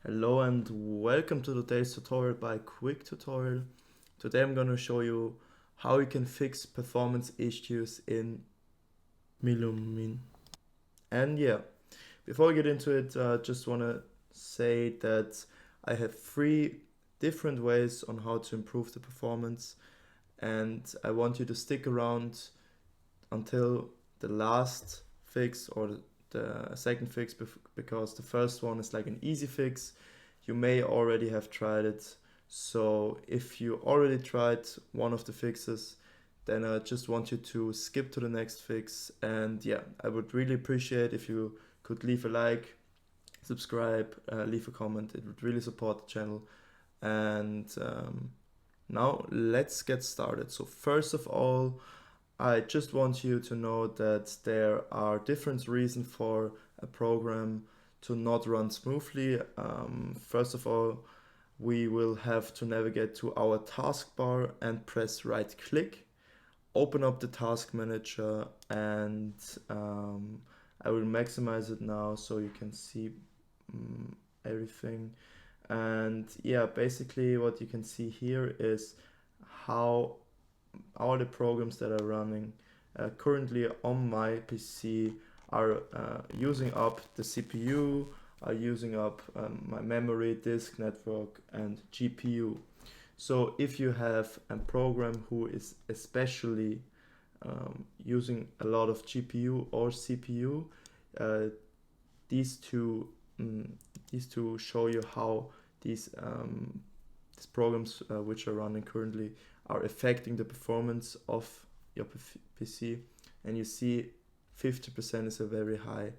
Hello and welcome to today's tutorial by Quick Tutorial. Today I'm going to show you how you can fix performance issues in Millumin. And yeah, before I get into it, I just want to say that I have 3 different ways on how to improve the performance, and I want you to stick around until the last fix or the second fix, because the first one is like an easy fix. You may already have tried it. So if you already tried one of the fixes, then I just want you to skip to the next fix. And yeah, I would really appreciate if you could leave a like, subscribe, leave a comment. It would really support the channel. And now let's get started. So first of all, I just want you to know that there are different reasons for a program to not run smoothly. First of all, we will have to navigate to our taskbar and press right click, open up the task manager, and I will maximize it now so you can see everything. And yeah, basically what you can see here is how all the programs that are running currently on my PC are using up the CPU, are using up my memory, disk network, and GPU. So if you have a program who is especially using a lot of GPU or CPU, uh, these two show you how these programs which are running currently are affecting the performance of your PC. And you see 50% is a very high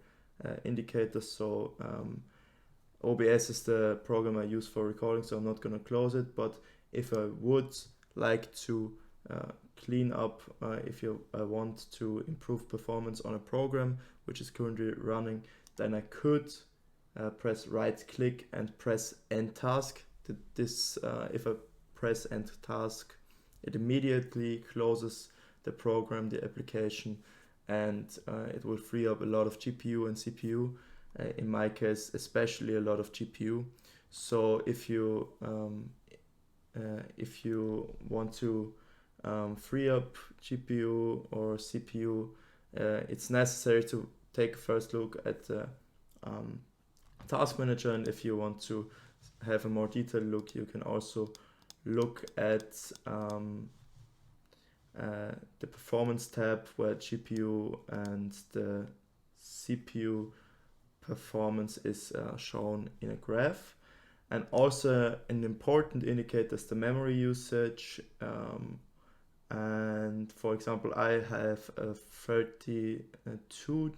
indicator. So OBS is the program I use for recording, so I'm not going to close it. But if I would like to clean up, if you want to improve performance on a program which is currently running, then I could press right click and press end task. If I press end task, it immediately closes the program, the application, and it will free up a lot of GPU and CPU. In my case, especially a lot of GPU. So if you want to free up GPU or CPU, it's necessary to take a first look at the task manager. And if you want to have a more detailed look, you can also look at the performance tab, where GPU and the CPU performance is shown in a graph. And also an important indicator is the memory usage. And for example, I have a 32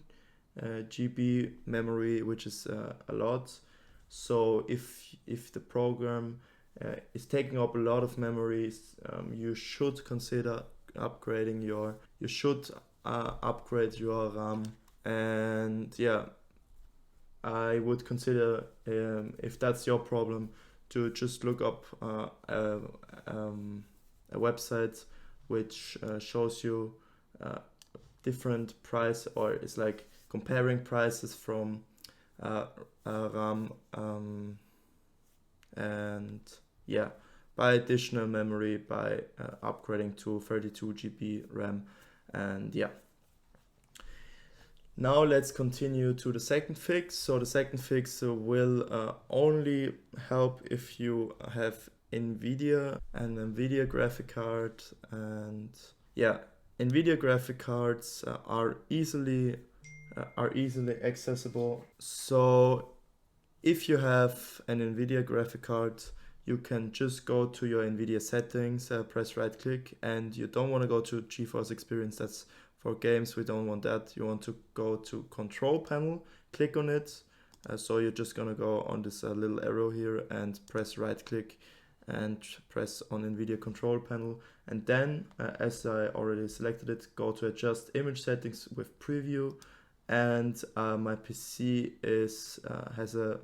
GB memory, which is a lot. So if the program is taking up a lot of memories, you should consider upgrading upgrade your RAM. And yeah, I would consider, if that's your problem, to just look up a website which shows you different price, or it's like comparing prices from RAM and yeah, buy additional memory by upgrading to 32 GB RAM. And yeah, now let's continue to the second fix. So the second fix will only help if you have Nvidia and Nvidia graphic card. And yeah, Nvidia graphic cards are easily accessible. So if you have an Nvidia graphic card, you can just go to your Nvidia settings, press right click, and you don't want to go to GeForce Experience. That's for games. We don't want that. You want to go to control panel, click on it. So you're just gonna go on this little arrow here and press right click and press on Nvidia control panel. And then, as I already selected it, go to adjust image settings with preview. And my PC has a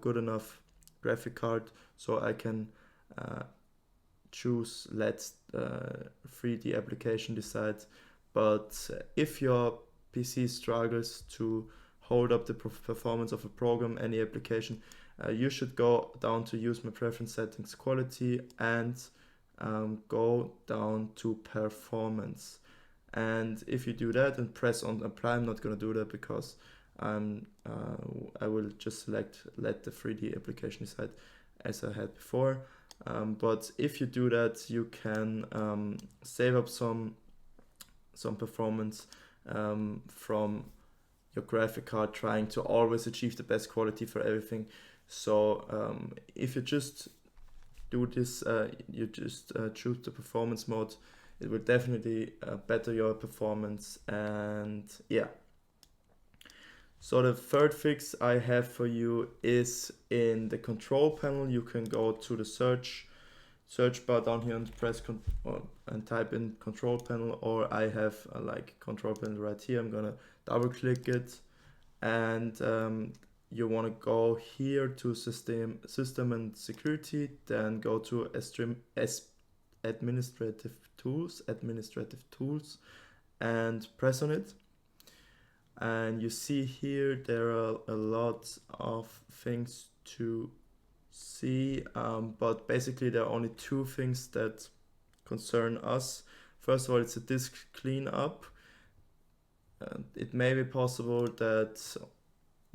good enough graphic card, so I can choose let 3D application decide. But if your PC struggles to hold up the performance of a program, any application, you should go down to use my preference settings quality and go down to performance. And if you do that and press on apply, I'm not going to do that because I will just let the 3D application decide as I had before. But if you do that, you can save up some performance from your graphic card, trying to always achieve the best quality for everything. So if you just do this, you just choose the performance mode, it will definitely better your performance. And yeah, so the third fix I have for you is in the control panel. You can go to the search bar down here and press and type in control panel, or I have like control panel right here. I'm gonna double click it, and you want to go here to system and security, then go to administrative tools and press on it. And you see here there are a lot of things to see, but basically there are only two things that concern us. First of all, it's a disk cleanup. It may be possible that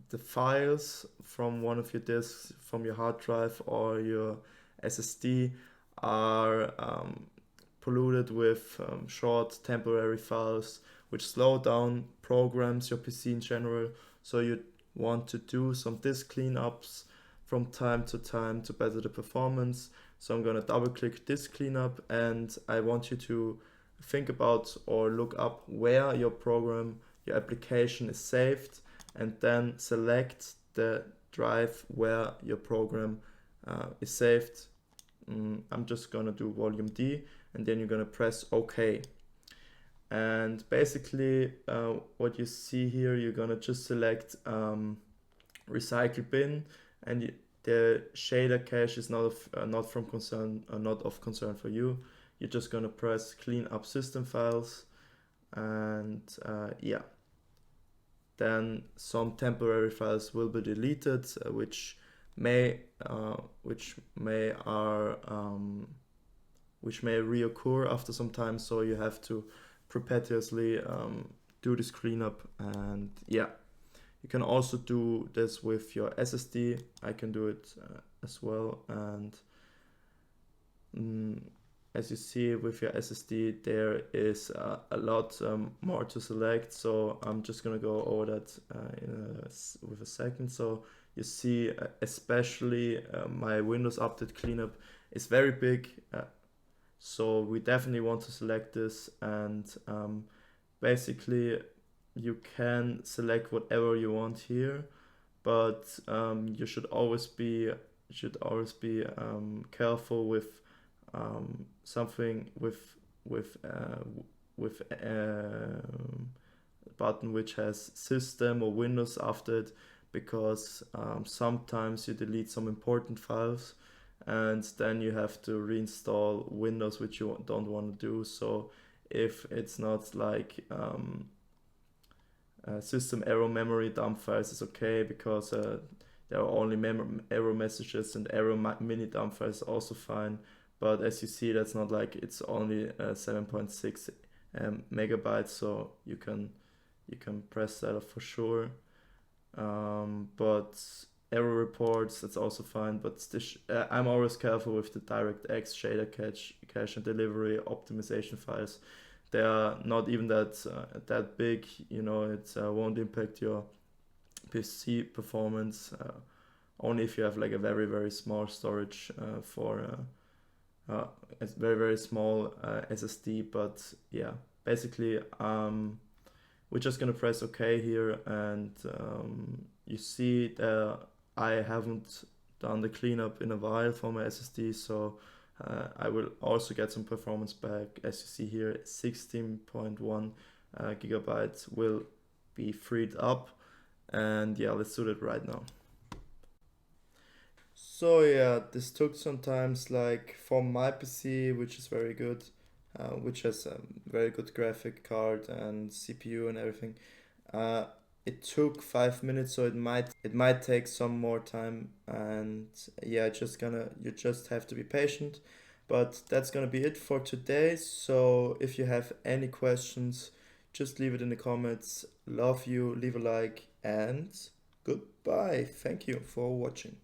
the files from one of your disks, from your hard drive or your SSD, are polluted with short temporary files which slow down programs, your PC in general. So you want to do some disk cleanups from time to time to better the performance. So I'm going to double click disk cleanup, and I want you to think about or look up where your program, your application is saved, and then select the drive where your program is saved. I'm just gonna do volume D, and then you're gonna press OK. And basically what you see here, you're gonna just select recycle bin, and the shader cache is not of concern for you. You're just gonna press clean up system files, and yeah, then some temporary files will be deleted, which may reoccur after some time. So you have to perpetuously do this cleanup. And yeah, you can also do this with your SSD. I can do it as well. And as you see with your SSD, there is a lot more to select. So I'm just gonna go over that with a second. So you see, especially my Windows Update cleanup is very big. So we definitely want to select this, and basically you can select whatever you want here, but you should always be careful with something with a button which has system or Windows after it, because sometimes you delete some important files and then you have to reinstall Windows, which you don't want to do. So if it's not like system error memory dump files is okay, because there are only error messages, and error mini dump files also fine. But as you see, that's not like, it's only 7.6 megabytes, so you can press that off for sure. But error reports, that's also fine. But I'm always careful with the DirectX shader cache and delivery optimization files. They are not even that big, you know. It won't impact your PC performance, only if you have like a very, very small storage for a very, very small SSD. But yeah, basically we're just gonna press OK here, and you see that I haven't done the cleanup in a while for my SSD, so I will also get some performance back. As you see here, 16.1 gigabytes will be freed up, and yeah, let's do that right now. So yeah, this took some times, like for my PC, which is very good, which has a very good graphic card and CPU and everything. it took 5 minutes, so it might take some more time, and yeah, you just have to be patient. But that's gonna be it for today. So if you have any questions, just leave it in the comments. Love you, leave a like, and goodbye. Thank you for watching.